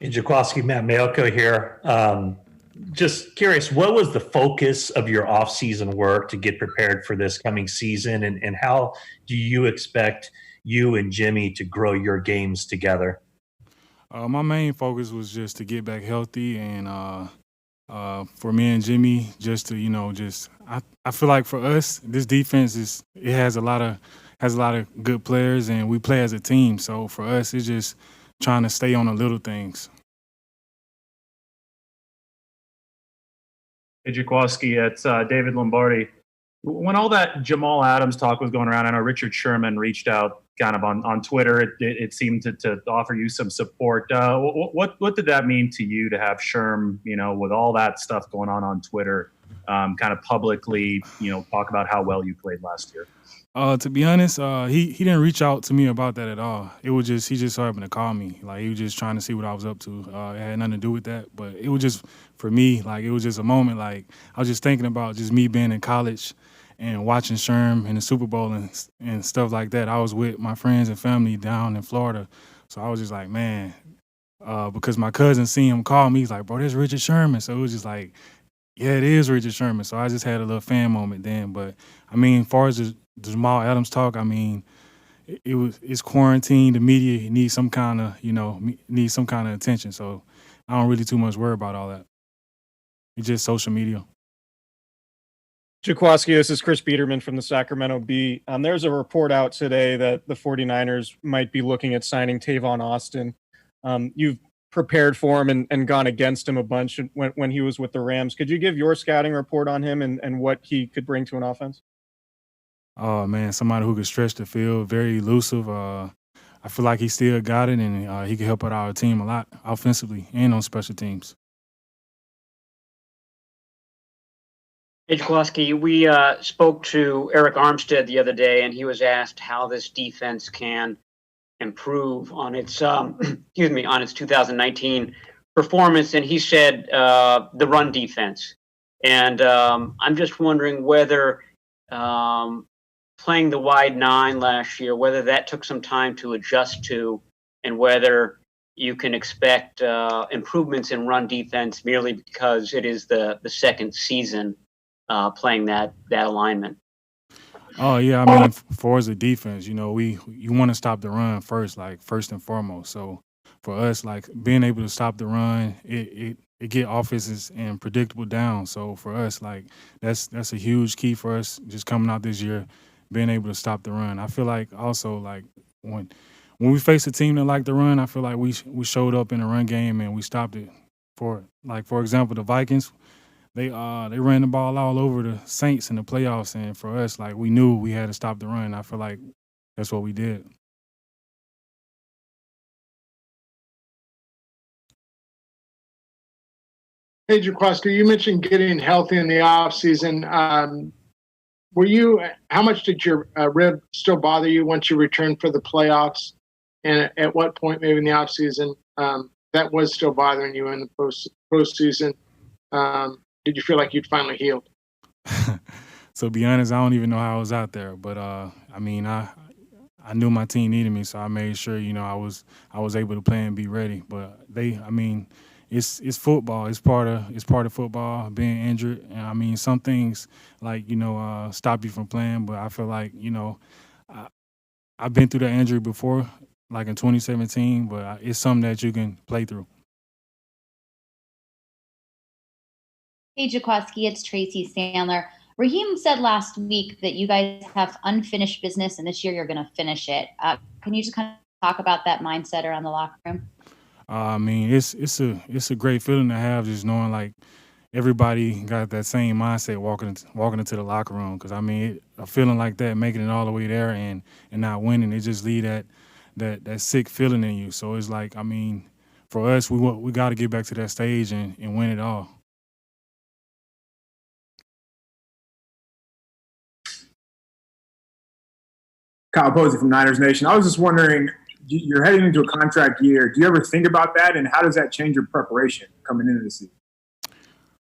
Hey, Jaquiski, Matt Mayoko here. Just curious, what was the focus of your off-season work to get prepared for this coming season, and how do you expect you and Jimmy to grow your games together? My main focus was just to get back healthy and for me and Jimmy, just to I feel like for us, this defense it has a lot of good players and we play as a team. So for us, it's just trying to stay on the little things. Hey, Jaquiski, it's David Lombardi. When all that Jamal Adams talk was going around, I know Richard Sherman reached out kind of on Twitter. It seemed to offer you some support. What did that mean to you to have Sherm, with all that stuff going on Twitter, kind of publicly, talk about how well you played last year? To be honest, he didn't reach out to me about that at all. It was just he just so happened to call me. Like he was just trying to see what I was up to. It had nothing to do with that, but it was just for me. Like it was just a moment. Like I was just thinking about just me being in college and watching Sherm in the Super Bowl and stuff like that. I was with my friends and family down in Florida, so I was just like, man, because my cousin seen him call me. He's like, bro, there's Richard Sherman. So it was just like, yeah, it is Richard Sherman. So I just had a little fan moment then. But I mean, as far as the Jamal Adams talk, I mean, it's quarantine. The media needs some kind of needs some kind of attention. So I don't really too much worry about all that. It's just social media. Jaquiski, this is Chris Biederman from the Sacramento Bee. There's a report out today that the 49ers might be looking at signing Tavon Austin. You've prepared for him and gone against him a bunch when he was with the Rams. Could you give your scouting report on him and what he could bring to an offense? Oh man, somebody who could stretch the field, very elusive. I feel like he still got it, and he can help out our team a lot offensively and on special teams. Hey, Jaquiski, we spoke to Eric Armstead the other day, and he was asked how this defense can improve on its excuse me, on its 2019 performance, and he said the run defense. And I'm just wondering whether playing the wide nine last year, whether that took some time to adjust to, and whether you can expect improvements in run defense merely because it is the second season playing that alignment. Oh yeah, I mean, for as a defense, you want to stop the run first, like first and foremost. So for us, like being able to stop the run, it get offenses in predictable down. So for us, like that's a huge key for us just coming out this year, being able to stop the run. I feel like also like when we face a team that like the run, I feel like we showed up in the run game and we stopped it. For example, the Vikings. They ran the ball all over the Saints in the playoffs, and for us, like we knew we had to stop the run. I feel like that's what we did. Hey, Jaquiski, you mentioned getting healthy in the offseason. How much did your rib still bother you once you returned for the playoffs? And at what point, maybe in the offseason, that was still bothering you in the postseason? Did you feel like you'd finally healed? So to be honest, I don't even know how I was out there, but I mean, I knew my team needed me, so I made sure I was able to play and be ready. But I mean, it's football. It's part of football being injured, and I mean some things like stop you from playing. But I feel like I, I've been through that injury before, like in 2017, but it's something that you can play through. Hey, Jaquiski, it's Tracy Sandler. Raheem said last week that you guys have unfinished business and this year you're going to finish it. Can you just kind of talk about that mindset around the locker room? I mean, it's a great feeling to have, just knowing like everybody got that same mindset walking into the locker room. Because I mean, a feeling like that, making it all the way there and not winning, it just leave that sick feeling in you. So it's like, I mean, for us, we got to get back to that stage and win it all. Kyle Posey from Niners Nation. I was just wondering, you're heading into a contract year. Do you ever think about that, and how does that change your preparation coming into the season?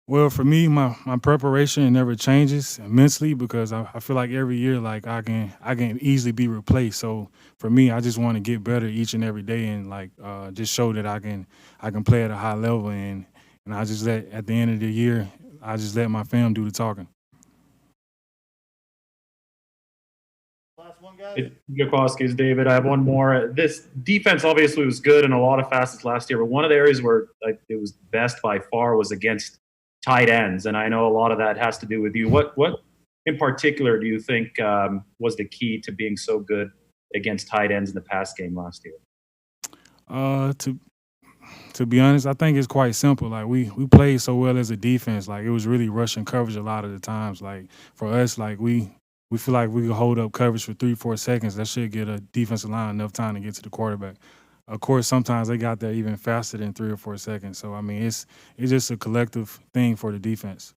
Well, for me, my preparation never changes immensely because I feel like every year, like I can easily be replaced. So for me, I just want to get better each and every day and like just show that I can play at a high level and I just let at the end of the year I just let my fam do the talking. Jaquiski's David. I have one more. This defense obviously was good in a lot of facets last year, but one of the areas where it was best by far was against tight ends, and I know a lot of that has to do with you. What in particular do you think was the key to being so good against tight ends in the pass game last year? To be honest, I think it's quite simple. Like we played so well as a defense. Like it was really rushing coverage a lot of the times. Like for us, like we feel like we could hold up coverage for 3-4 seconds. That should get a defensive line enough time to get to the quarterback. Of course, sometimes they got there even faster than 3 or 4 seconds. So I mean, it's just a collective thing for the defense.